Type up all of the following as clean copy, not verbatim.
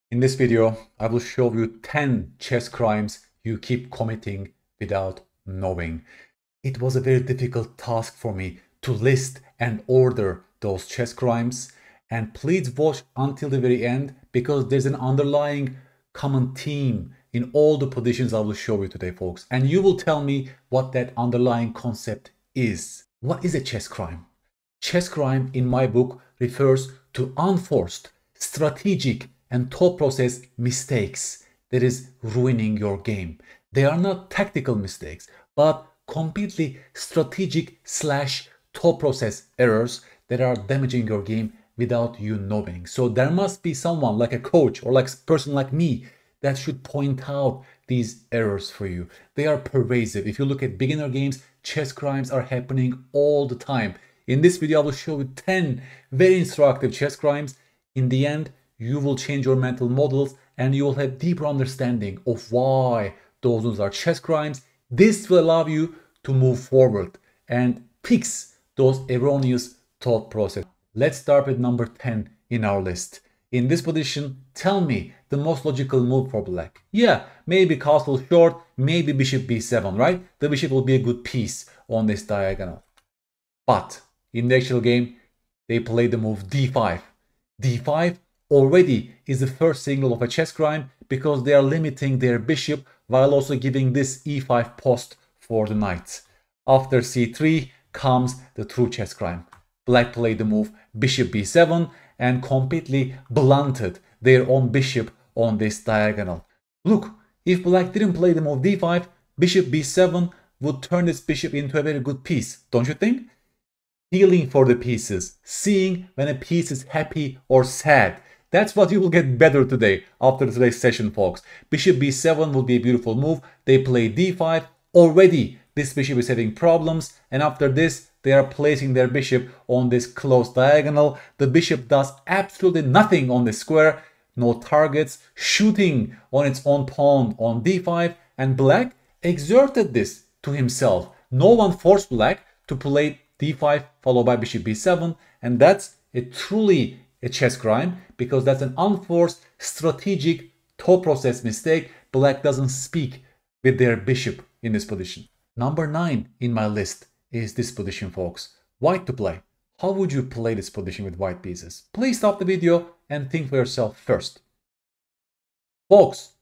In this video, I will show you 10 chess crimes you keep committing without knowing. It was a very difficult task for me to list and order those chess crimes. And please watch until the very end because there's an underlying common theme in all the positions I will show you today, folks. And you will tell me what that underlying concept is. What is a chess crime? Chess crime in my book refers to unforced, strategic, and thought process mistakes that is ruining your game. They are not tactical mistakes, but completely strategic / thought process errors that are damaging your game without you knowing. So there must be someone like a coach or like a person like me that should point out these errors for you. They are pervasive. If you look at beginner games, chess crimes are happening all the time. In this video, I will show you 10 very instructive chess crimes. In the end, you will change your mental models and you will have deeper understanding of why those ones are chess crimes. This will allow you to move forward and fix those erroneous thought process. Let's start with number 10 in our list. In this position, tell me the most logical move for black. Yeah, maybe castle short, maybe bishop b7, right? The bishop will be a good piece on this diagonal. But in the actual game, they play the move d5. d5 already is the first signal of a chess crime because they are limiting their bishop while also giving this e5 post for the knight. After c3 comes the true chess crime. Black played the move bishop b7 and completely blunted their own bishop on this diagonal. Look, if black didn't play the move d5, bishop b7 would turn this bishop into a very good piece, don't you think? Feeling for the pieces, seeing when a piece is happy or sad. That's what you will get better today after today's session, folks. Bishop b7 will be a beautiful move. They play d5. Already, this bishop is having problems. And after this, they are placing their bishop on this closed diagonal. The bishop does absolutely nothing on this square. No targets, shooting on its own pawn on d5. And black exerted this to himself. No one forced black to play d5 followed by bishop b7. And that's truly a chess crime because that's an unforced strategic thought process mistake. Black doesn't speak with their bishop in this position. Number 9 in my list is this position, folks. White to play. How would you play this position with white pieces? Please stop the video and think for yourself first. Folks,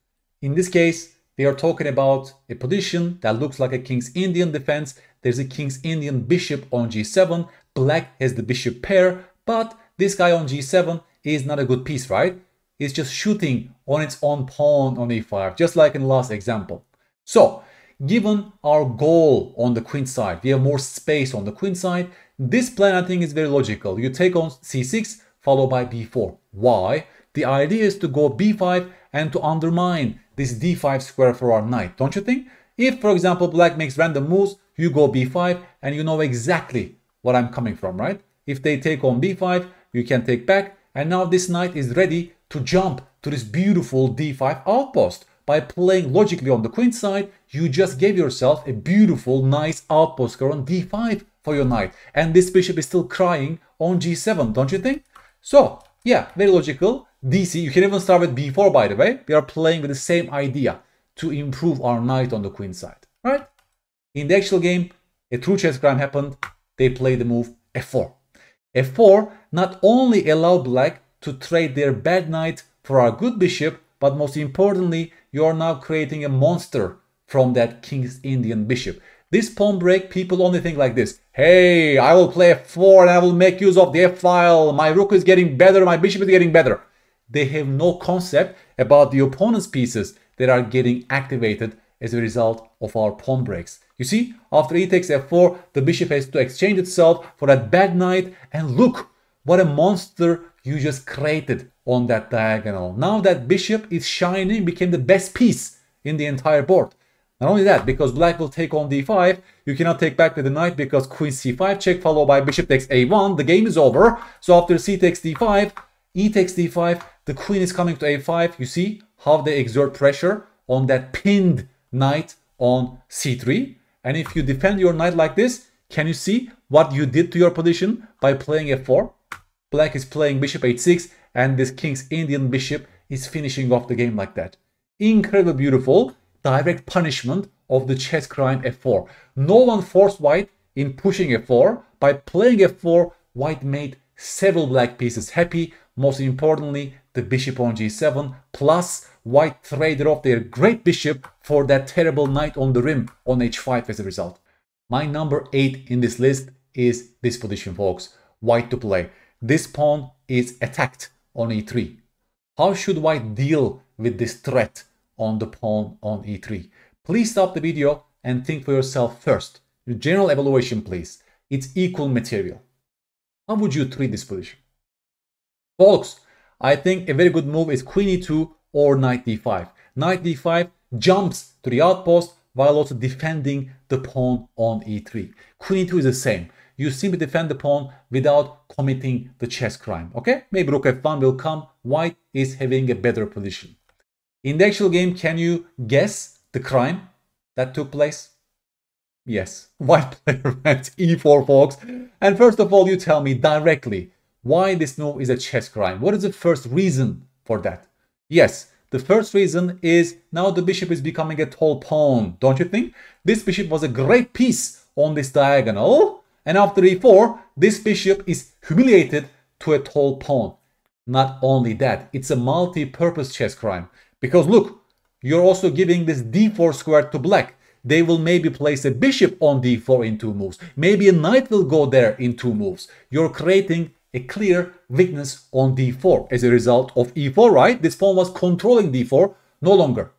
in this case, they are talking about a position that looks like a King's Indian defense. There's a King's Indian bishop on g7. Black has the bishop pair, but this guy on g7 is not a good piece, right? It's just shooting on its own pawn on e5, just like in the last example. So, given our goal on the queen side, we have more space on the queen side. This plan, I think, is very logical. You take on c6, followed by b4. Why? The idea is to go b5 and to undermine this d5 square for our knight, don't you think? If, for example, black makes random moves, you go b5, and you know exactly what I'm coming from, right? If they take on b5, you can take back, and now this knight is ready to jump to this beautiful d5 outpost. By playing logically on the queen side, you just gave yourself a beautiful, nice outpost square on d5 for your knight. And this bishop is still crying on g7, don't you think? So, yeah, very logical. DC, you can even start with b4, by the way. We are playing with the same idea to improve our knight on the queen side, right? In the actual game, a true chess crime happened. They played the move f4. f4 not only allowed black to trade their bad knight for our good bishop, but most importantly, you are now creating a monster from that King's Indian bishop. This pawn break, people only think like this. Hey, I will play f4 and I will make use of the f-file. My rook is getting better, my bishop is getting better. They have no concept about the opponent's pieces that are getting activated as a result of our pawn breaks. You see, after e takes f4, the bishop has to exchange itself for that bad knight. And look, what a monster you just created on that diagonal. Now that bishop is shining, became the best piece in the entire board. Not only that, because black will take on d5, you cannot take back with the knight because queen c5 check followed by bishop takes a1. The game is over. So after c takes d5, e takes d5, the queen is coming to a5. You see how they exert pressure on that pinned knight on c3. And if you defend your knight like this, can you see what you did to your position by playing f4? Black is playing bishop h6 and this King's Indian bishop is finishing off the game like that. Incredible, beautiful, direct punishment of the chess crime f4. No one forced white in pushing f4. By playing f4, white made several black pieces happy. Most importantly, the bishop on g7, plus white traded off their great bishop for that terrible knight on the rim on h5 as a result. My number 8 in this list is this position, folks. White to play. This pawn is attacked on e3. How should white deal with this threat on the pawn on e3? Please stop the video and think for yourself first. Your general evaluation, please. It's equal material. How would you treat this position? Folks, I think a very good move is queen e2 or knight d5. Knight d5 jumps to the outpost while also defending the pawn on e3. Queen e2 is the same. You simply defend the pawn without committing the chess crime. Okay? Maybe rook f1 will come. White is having a better position. In the actual game, can you guess the crime that took place? Yes, white player went e4, folks. And first of all, you tell me directly why this move is a chess crime. What is the first reason for that? Yes, the first reason is now the bishop is becoming a tall pawn, don't you think? This bishop was a great piece on this diagonal. And after e4, this bishop is humiliated to a tall pawn. Not only that, it's a multi-purpose chess crime. Because look, you're also giving this d4 square to black. They will maybe place a bishop on d4 in 2 moves. Maybe a knight will go there in 2 moves. You're creating a clear weakness on d4 as a result of e4, right? This pawn was controlling d4, no longer.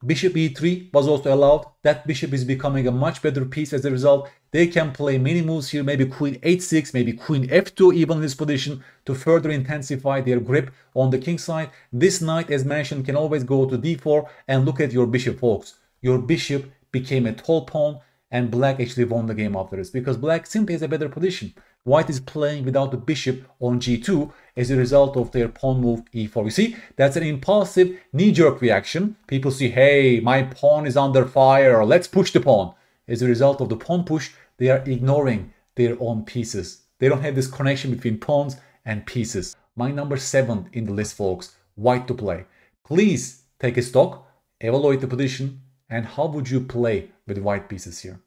Bishop e3 was also allowed. That bishop is becoming a much better piece as a result. They can play many moves here, maybe queen h6, maybe queen f2 even in this position to further intensify their grip on the king side. This knight, as mentioned, can always go to d4 and look at your bishop, folks. Your bishop became a tall pawn and black actually won the game after this because black simply has a better position. White is playing without the bishop on g2 as a result of their pawn move e4. You see, that's an impulsive knee-jerk reaction. People see, hey, my pawn is under fire, let's push the pawn. As a result of the pawn push, they are ignoring their own pieces. They don't have this connection between pawns and pieces. My number 7 in the list, folks, white to play. Please take a stock, evaluate the position, and how would you play with white pieces here?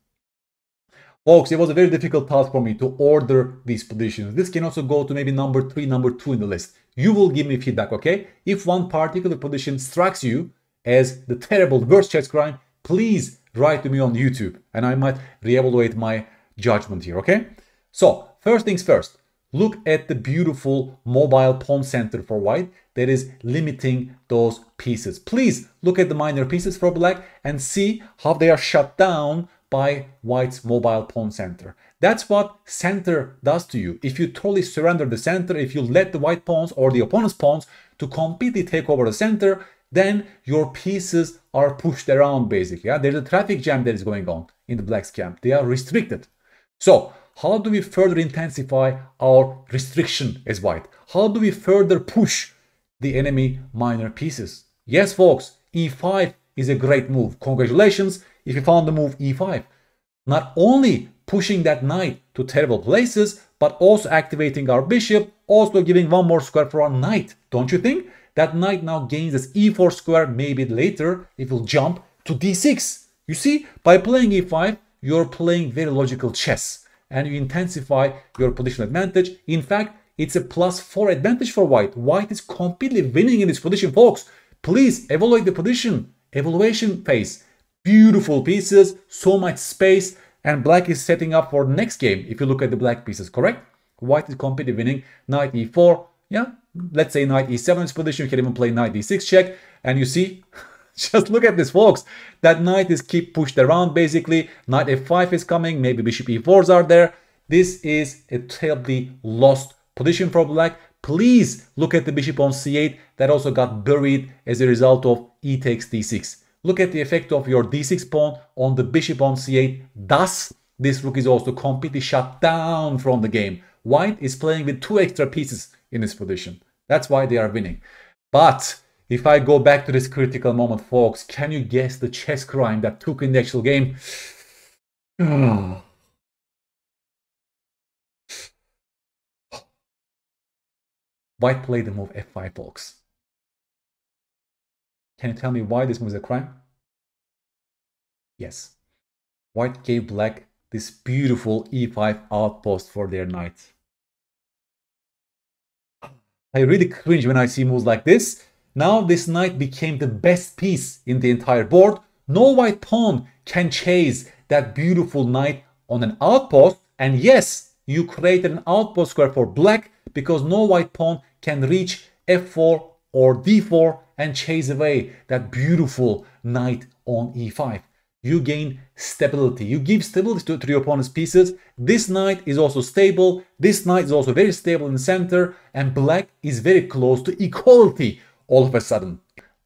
Folks, it was a very difficult task for me to order these positions. This can also go to maybe number 3, number 2 in the list. You will give me feedback, okay? If one particular position strikes you as the terrible worst chess crime, please write to me on YouTube and I might reevaluate my judgment here, okay? So, first things first, look at the beautiful mobile pawn center for white that is limiting those pieces. Please look at the minor pieces for black and see how they are shut down by white's mobile pawn center. That's what center does to you. If you totally surrender the center, if you let the white pawns or the opponent's pawns to completely take over the center, then your pieces are pushed around basically. Yeah? There's a traffic jam that is going on in the black's camp. They are restricted. So how do we further intensify our restriction as white? How do we further push the enemy minor pieces? Yes, folks, e5 is a great move. Congratulations if you found the move e5. Not only pushing that knight to terrible places, but also activating our bishop, also giving one more square for our knight. Don't you think? That knight now gains this e4 square. Maybe later it will jump to d6. You see, by playing e5, you're playing very logical chess and you intensify your positional advantage. In fact, it's a +4 advantage for white. White is completely winning in this position, folks. Please evaluate the position. Evaluation phase. Beautiful pieces, so much space, and black is setting up for next game if you look at the black pieces, correct? White is completely winning. Knight e4, yeah, let's say knight e7 in this position. You can even play knight d6 check, and you see, just look at this, folks. That knight is keep pushed around basically. Knight f5 is coming, maybe bishop e4s are there. This is a terribly lost position for black. Please look at the bishop on c8 that also got buried as a result of e takes d6. Look at the effect of your d6 pawn on the bishop on c8. Thus, this rook is also completely shut down from the game. White is playing with 2 extra pieces in this position. That's why they are winning. But if I go back to this critical moment, folks, can you guess the chess crime that took in the actual game? White played the move f5, folks. Can you tell me why this move is a crime? Yes. White gave black this beautiful e5 outpost for their knight. I really cringe when I see moves like this. Now this knight became the best piece in the entire board. No white pawn can chase that beautiful knight on an outpost. And yes, you created an outpost square for black because no white pawn can reach f4 or d4 and chase away that beautiful knight on e5. You gain stability. You give stability to your opponent's pieces. This knight is also stable. This knight is also very stable in the center. And black is very close to equality all of a sudden.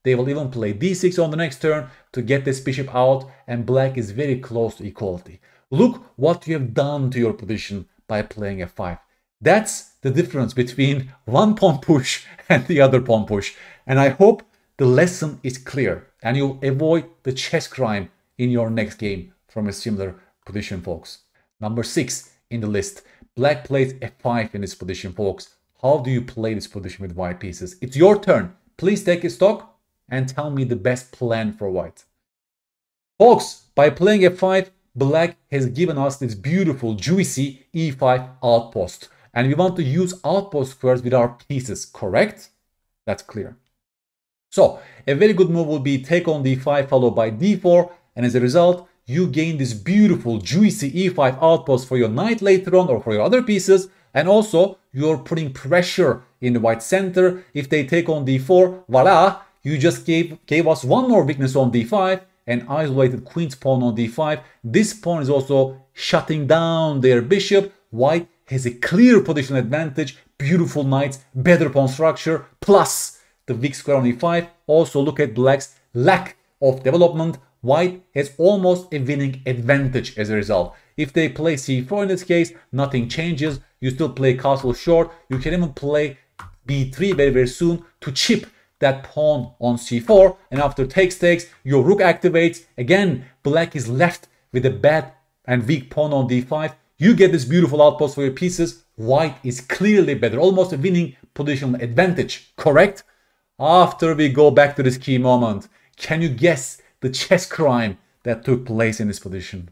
They will even play d6 on the next turn to get this bishop out. And black is very close to equality. Look what you have done to your position by playing f5. That's the difference between one pawn push and the other pawn push. And I hope the lesson is clear and you'll avoid the chess crime in your next game from a similar position, folks. Number 6 in the list. Black plays f5 in this position, folks. How do you play this position with white pieces? It's your turn. Please take a stock and tell me the best plan for white. Folks, by playing f5, black has given us this beautiful, juicy e5 outpost. And we want to use outpost squares with our pieces, correct? That's clear. So, a very good move will be take on d5 followed by d4. And as a result, you gain this beautiful, juicy e5 outpost for your knight later on or for your other pieces. And also, you're putting pressure in the white center. If they take on d4, voila, you just gave us one more weakness on d5 and isolated queen's pawn on d5. This pawn is also shutting down their bishop. White has a clear positional advantage, beautiful knights, better pawn structure, plus the weak square on e5. Also, look at black's lack of development. White has almost a winning advantage as a result. If they play c4 in this case, nothing changes. You still play castle short. You can even play b3 very, very soon to chip that pawn on c4. And after takes, your rook activates. Again, black is left with a bad and weak pawn on d5. You get this beautiful outpost for your pieces. White is clearly better, almost a winning positional advantage, correct? After we go back to this key moment, can you guess the chess crime that took place in this position?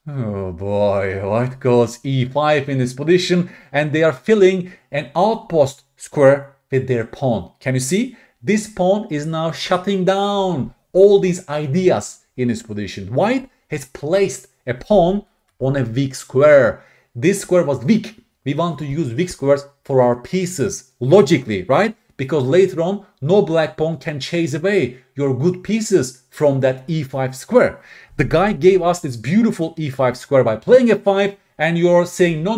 Oh boy, white goes e5 in this position and they are filling an outpost square with their pawn. Can you see? This pawn is now shutting down all these ideas in this position. White has placed a pawn on a weak square. This square was weak. We want to use weak squares for our pieces, logically, right? Because later on, no black pawn can chase away your good pieces from that e5 square. The guy gave us this beautiful e5 square by playing f5, and you're saying, no,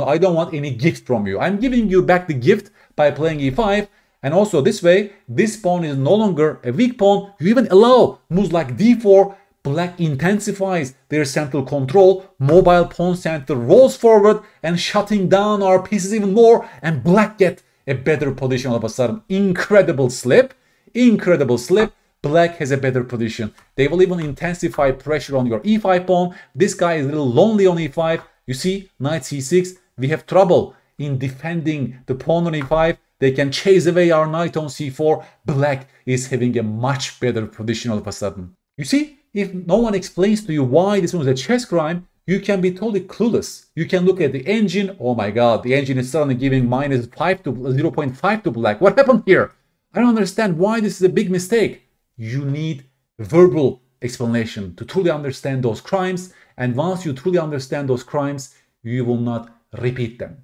I don't want any gift from you. I'm giving you back the gift by playing e5. And also this way, this pawn is no longer a weak pawn. You even allow moves like d4. Black intensifies their central control. Mobile pawn center rolls forward and shutting down our pieces even more. And black get a better position all of a sudden. Incredible slip. Incredible slip. Black has a better position. They will even intensify pressure on your e5 pawn. This guy is a little lonely on e5. You see, knight c6. We have trouble in defending the pawn on e5. They can chase away our knight on c4. Black is having a much better position all of a sudden. You see, if no one explains to you why this was a chess crime, you can be totally clueless. You can look at the engine. Oh my god, the engine is suddenly giving -5 to 0.5 to black. What happened here? I don't understand why this is a big mistake. You need verbal explanation to truly understand those crimes. And once you truly understand those crimes, you will not repeat them.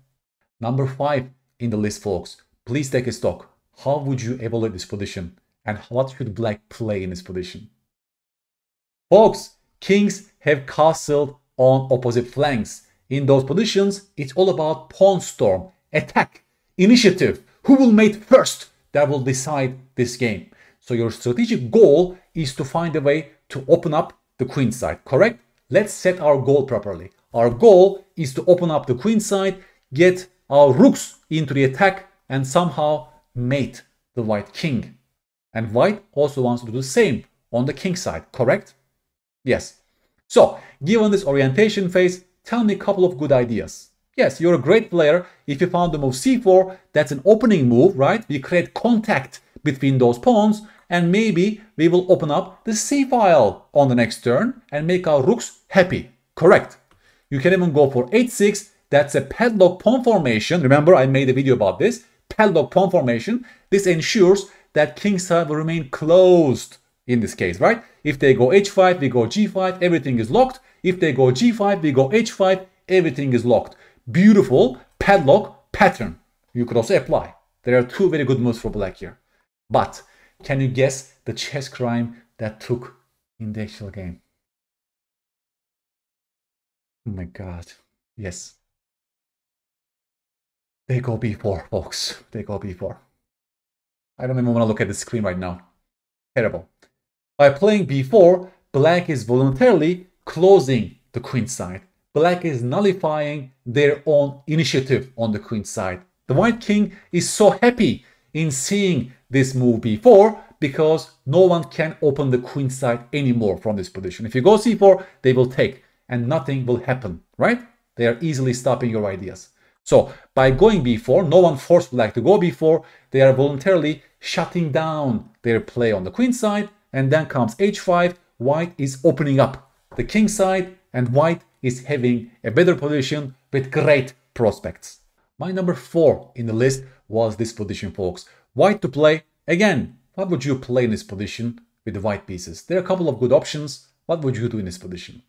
Number 5 in the list, folks. Please take a stock. How would you evaluate this position? And what should black play in this position? Folks, kings have castled on opposite flanks. In those positions, it's all about pawn storm, attack, initiative. Who will mate first? That will decide this game. So your strategic goal is to find a way to open up the queen side, correct? Let's set our goal properly. Our goal is to open up the queen side, get our rooks into the attack, and somehow mate the white king. And white also wants to do the same on the king side, correct? Yes. So, given this orientation phase, tell me a couple of good ideas. Yes, you're a great player if you found the move c4. That's an opening move, right? We create contact between those pawns, and maybe we will open up the c file on the next turn and make our rooks happy. Correct. You can even go for h6. That's a padlock pawn formation. Remember, I made a video about this. Padlock pawn formation. This ensures that kingside will remain closed in this case, right? If they go h5, we go g5, everything is locked. If they go g5, we go h5, everything is locked. Beautiful padlock pattern. You could also apply. There are two very good moves for black here. But can you guess the chess crime that took in the actual game? Oh my god. Yes. They go b4, folks. They go b4. I don't even want to look at the screen right now. Terrible. By playing b4, black is voluntarily closing the queen side. Black is nullifying their own initiative on the queen side. The white king is so happy in seeing this move b4 because no one can open the queen side anymore from this position. If you go c4, they will take and nothing will happen, right? They are easily stopping your ideas. So by going b4, no one forced black to go b4. They are voluntarily shutting down their play on the queen side, and then comes h5. White is opening up the king side, and white is having a better position with great prospects. My number 4 in the list was this position, folks. White to play. Again, what would you play in this position with the white pieces? There are a couple of good options. What would you do in this position?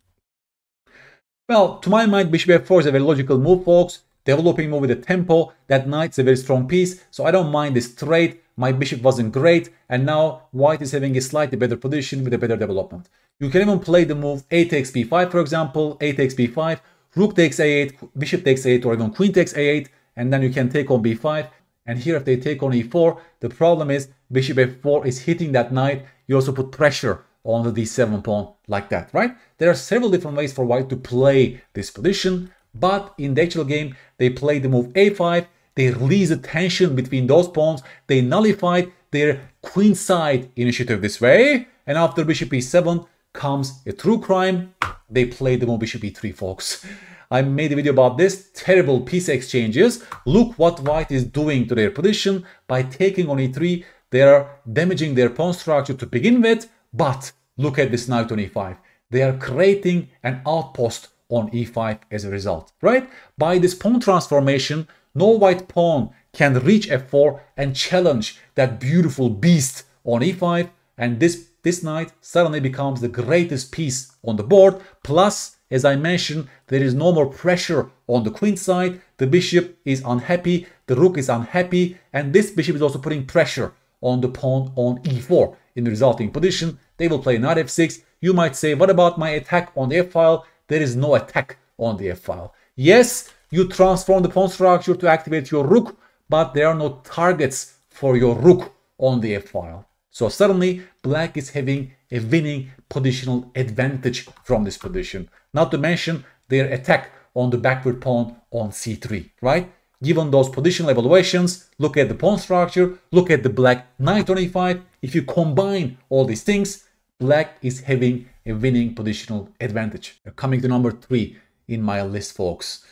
Well, to my mind, bishop f4 is a very logical move, folks. Developing move with a tempo. That knight's a very strong piece, so I don't mind this trade. My bishop wasn't great, and now white is having a slightly better position with a better development. You can even play the move a takes b5, for example, a takes b5, rook takes a8, bishop takes a8, or even queen takes a8, and then you can take on b5. And here if they take on e4, the problem is bishop f4 is hitting that knight. You also put pressure on the d7 pawn like that, right? There are several different ways for white to play this position, but in the actual game, they play the move a5, they release the tension between those pawns, they nullified their queenside initiative this way, and after bishop e7 comes a true crime. They play the move bishop e3, folks. I made a video about this. Terrible piece exchanges. Look what white is doing to their position. By taking on e3, they are damaging their pawn structure to begin with, but look at this knight on e5. They are creating an outpost on e5 as a result, right? By this pawn transformation, no white pawn can reach f4 and challenge that beautiful beast on e5, and this knight suddenly becomes the greatest piece on the board. Plus, as I mentioned, there is no more pressure on the queen side. The bishop is unhappy, the rook is unhappy, and this bishop is also putting pressure on the pawn on e4. In the resulting position, they will play knight f6. You might say, what about my attack on the f-file? There is no attack on the f-file. Yes, you transform the pawn structure to activate your rook, but there are no targets for your rook on the f-file. So suddenly, black is having a winning positional advantage from this position. Not to mention their attack on the backward pawn on c3, right? Given those positional evaluations, look at the pawn structure, look at the black knight on e5. If you combine all these things, black is having a winning positional advantage. Coming to number 3 in my list, folks.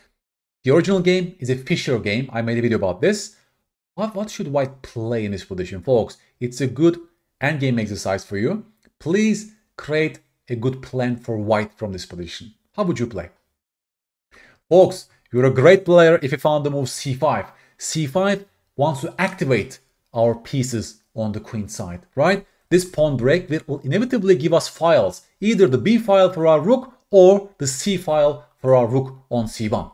The original game is a Fischer game. I made a video about this. What should white play in this position, folks? It's a good endgame exercise for you. Please create a good plan for white from this position. How would you play? Folks, you're a great player if you found the move c5. c5 wants to activate our pieces on the queen side, right? This pawn break will inevitably give us files, either the b file for our rook or the c file for our rook on c1.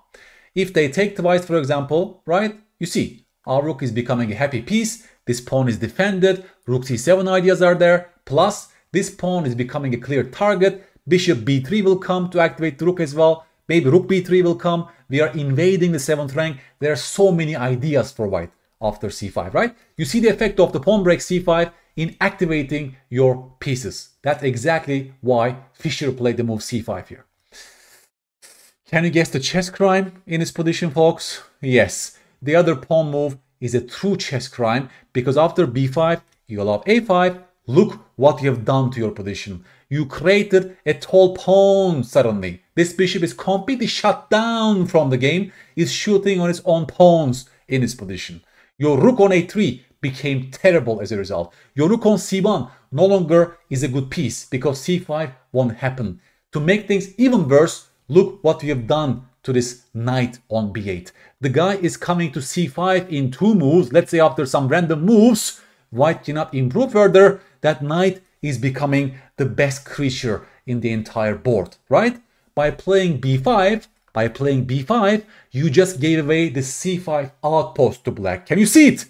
If they take twice, for example, right, you see, our rook is becoming a happy piece, this pawn is defended, rook c7 ideas are there, plus this pawn is becoming a clear target, bishop b3 will come to activate the rook as well, maybe rook b3 will come, we are invading the 7th rank. There are so many ideas for white after c5, right? You see the effect of the pawn break c5 in activating your pieces. That's exactly why Fischer played the move c5 here. Can you guess the chess crime in this position, folks? Yes, the other pawn move is a true chess crime because after b5, you allow a5. Look what you have done to your position. You created a tall pawn suddenly. This bishop is completely shut down from the game. It's shooting on its own pawns in this position. Your rook on a3 became terrible as a result. Your rook on c1 no longer is a good piece because c5 won't happen. To make things even worse, look what we have done to this knight on b8. The guy is coming to c5 in 2 moves. Let's say after some random moves, white cannot improve further. That knight is becoming the best creature in the entire board, right? By playing b5, you just gave away the c5 outpost to black. Can you see it?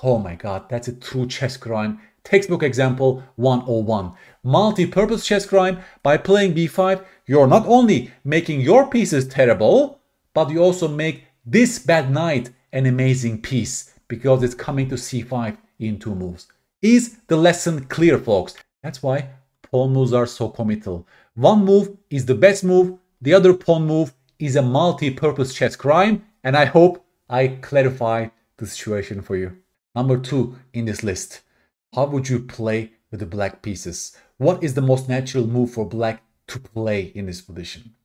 Oh my god, that's a true chess crime. Textbook example 101. Multi-purpose chess crime. By playing b5, you're not only making your pieces terrible, but you also make this bad knight an amazing piece because it's coming to c5 in 2 moves. Is the lesson clear, folks? That's why pawn moves are so committal. One move is the best move, the other pawn move is a multi-purpose chess crime, and I hope I clarify the situation for you. Number 2 in this list. How would you play with the black pieces? What is the most natural move for black to play in this position?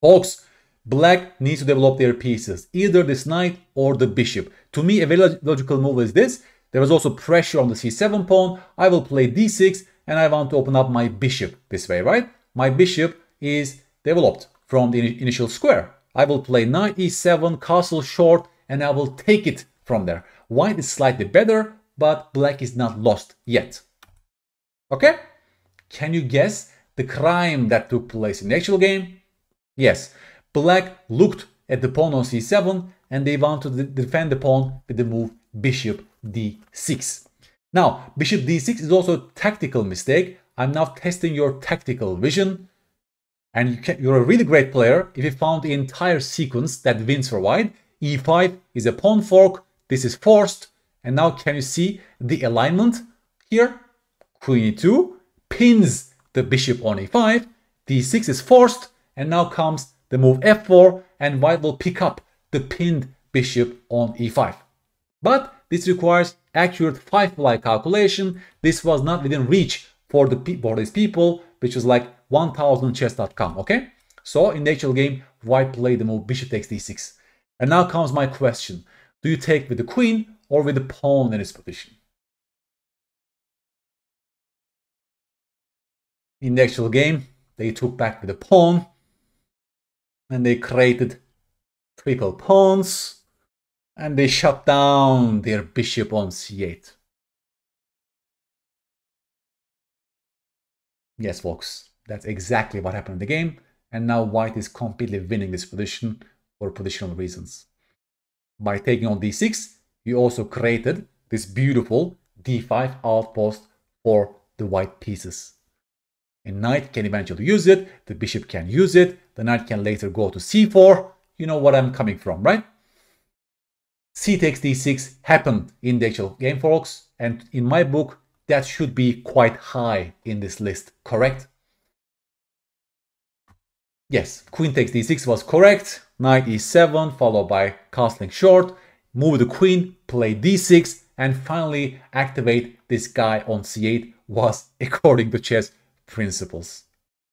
Folks, black needs to develop their pieces, either this knight or the bishop. To me, a very logical move is this. There is also pressure on the c7 pawn. I will play d6 and I want to open up my bishop this way, right? My bishop is developed from the initial square. I will play knight e7, castle short, and I will take it from there. White is slightly better, but black is not lost yet. Okay? Can you guess the crime that took place in the actual game? Yes, black looked at the pawn on c7 and they want to defend the pawn with the move bishop d6. Now, bishop d6 is also a tactical mistake. I'm now testing your tactical vision. And you're a really great player if you found the entire sequence that wins for white. e5 is a pawn fork. This is forced. And now can you see the alignment here? Queen e2 pins the bishop on e5. d6 is forced. And now comes the move f4. And white will pick up the pinned bishop on e5. But this requires accurate 5-ply calculation. This was not within reach for these people, which was like 1000chess.com, okay? So in the actual game, white played the move bishop takes d6. And now comes my question. Do you take with the queen or with the pawn in this position? In the actual game, they took back with the pawn and they created triple pawns and they shut down their bishop on c8. Yes, folks, that's exactly what happened in the game. And now white is completely winning this position for positional reasons. By taking on d6, you also created this beautiful d5 outpost for the white pieces. A knight can eventually use it, the bishop can use it, the knight can later go to c4. You know what I'm coming from, right? C takes d6 happened in the actual game, folks, and in my book, that should be quite high in this list, correct? Yes, queen takes d6 was correct, knight e7 followed by castling short, move the queen, play d6, and finally activate this guy on c8 was according to chess principles.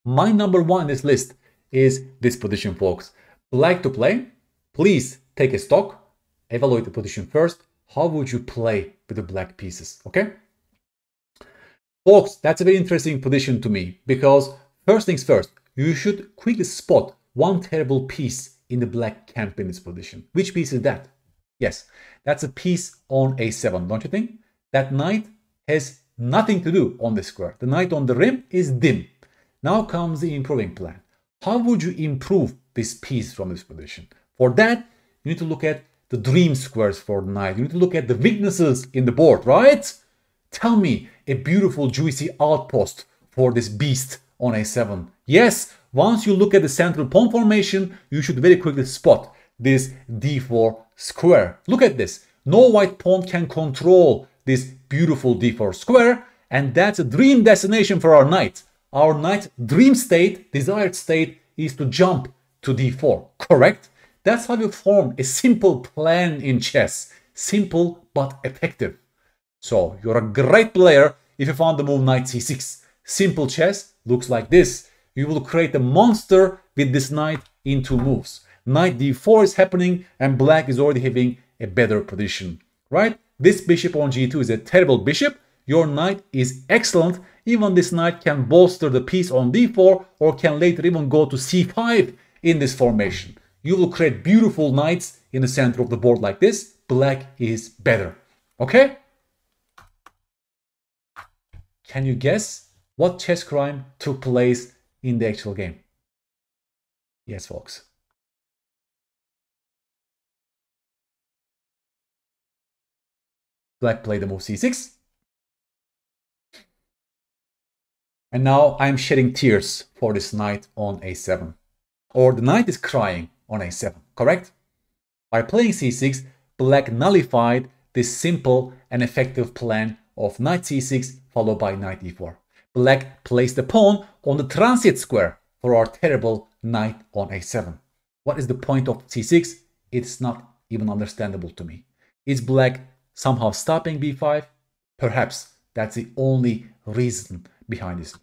My number 1 in this list is this position, folks. Black to play, please take a stock, evaluate the position first. How would you play with the black pieces, okay? Folks, that's a very interesting position to me because first things first, you should quickly spot one terrible piece in the black camp in this position. Which piece is that? Yes, that's a piece on a7, don't you think? That knight has nothing to do on this square. The knight on the rim is dim. Now comes the improving plan. How would you improve this piece from this position? For that, you need to look at the dream squares for the knight. You need to look at the weaknesses in the board, right? Tell me a beautiful juicy outpost for this beast on a7. Yes, once you look at the central pawn formation, you should very quickly spot this d4 square. Look at this. No white pawn can control this beautiful d4 square, and that's a dream destination for our knight. Our knight's dream state, desired state, is to jump to d4, correct? That's how you form a simple plan in chess. Simple but effective. So you're a great player if you found the move knight c6. Simple chess looks like this. you will create a monster with this knight in 2 moves. Knight d4 is happening and black is already having a better position, right? This bishop on g2 is a terrible bishop. Your knight is excellent. Even this knight can bolster the piece on d4 or can later even go to c5 in this formation. You will create beautiful knights in the center of the board like this. Black is better. Okay? Can you guess what chess crime took place in the actual game? Yes, folks. Black played the move c6. And now I'm shedding tears for this knight on a7. Or the knight is crying on a7, correct? By playing c6, black nullified this simple and effective plan of knight c6 followed by knight e4. Black placed the pawn on the transit square for our terrible knight on a7. What is the point of c6? It's not even understandable to me. Is black somehow stopping b5? Perhaps that's the only reason behind this move.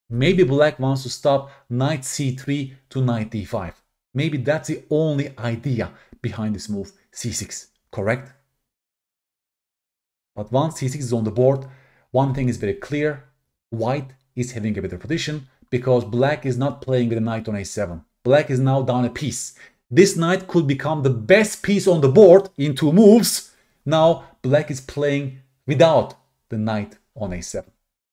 Maybe black wants to stop knight c3 to knight d5. Maybe that's the only idea behind this move, c6, correct? But once c6 is on the board, one thing is very clear. White is having a better position because black is not playing with a knight on a7. Black is now down a piece. This knight could become the best piece on the board in 2 moves. Now black is playing without the knight on a7.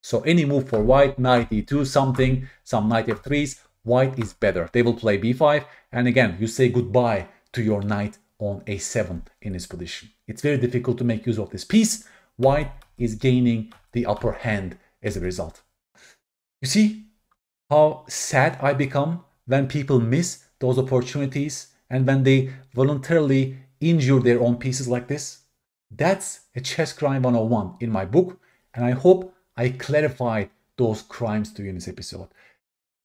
So any move for white, knight e2 something, some knight f3s, white is better. They will play b5 and again you say goodbye to your knight on a7 in this position. It's very difficult to make use of this piece. White is gaining the upper hand as a result. You see how sad I become when people miss those opportunities and when they voluntarily injure their own pieces like this? That's a chess crime 101 in my book, and I hope I clarified those crimes to you in this episode.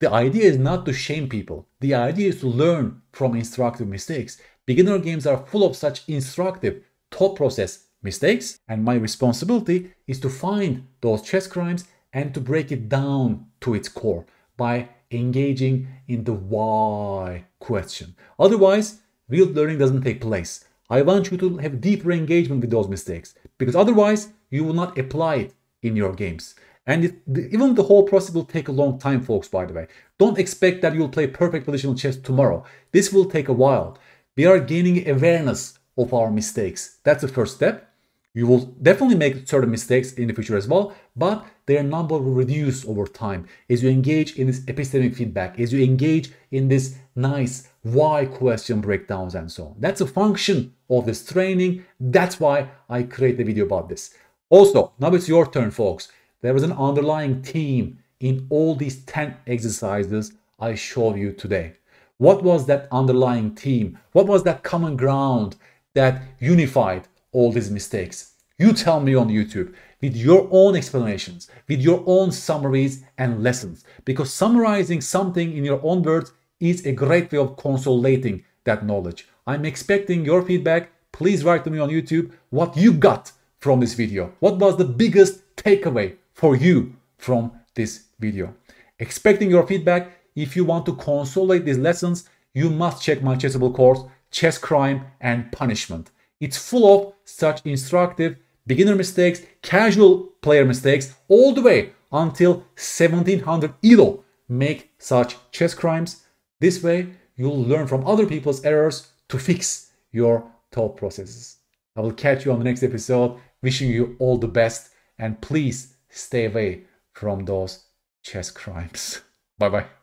The idea is not to shame people. The idea is to learn from instructive mistakes. Beginner games are full of such instructive thought process mistakes, and my responsibility is to find those chess crimes and to break it down to its core by engaging in the why question. Otherwise, real learning doesn't take place. I want you to have deeper engagement with those mistakes because otherwise you will not apply it in your games. And even the whole process will take a long time, folks, by the way. Don't expect that you'll play perfect positional chess tomorrow. This will take a while. We are gaining awareness of our mistakes. That's the first step. You will definitely make certain mistakes in the future as well, but their number will reduce over time as you engage in this epistemic feedback, as you engage in this nice why question breakdowns and so on. That's a function of this training. That's why I create a video about this. Also, now it's your turn, folks. There is an underlying theme in all these 10 exercises I showed you today. What was that underlying theme? What was that common ground that unified all these mistakes? You tell me on YouTube with your own explanations, with your own summaries and lessons, because summarizing something in your own words is a great way of consolidating that knowledge. I'm expecting your feedback. Please write to me on YouTube what you got from this video. What was the biggest takeaway for you from this video? Expecting your feedback. If you want to consolidate these lessons, you must check my Chessable course, Chess Crime and Punishment. It's full of such instructive beginner mistakes, casual player mistakes, all the way until 1700 ELO make such chess crimes. This way, you'll learn from other people's errors to fix your thought processes. I will catch you on the next episode. Wishing you all the best, and please stay away from those chess crimes. Bye-bye.